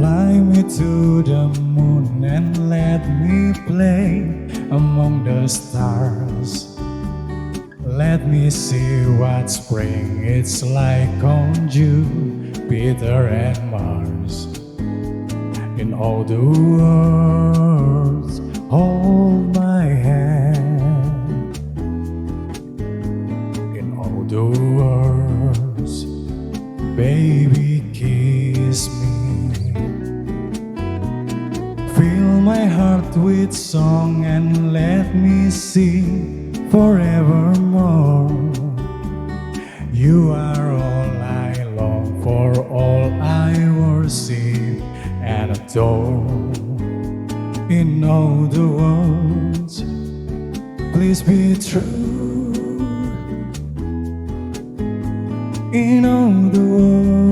Fly me to the moon and let me play among the stars. Let me see what spring is like on Jupiter and Mars. In all the world, hold my hand. In all the words, baby, kiss me. Fill my heart with song and let me sing forevermore. You are all I long for, all I worship and adore. In all the words, please be true. In all the words,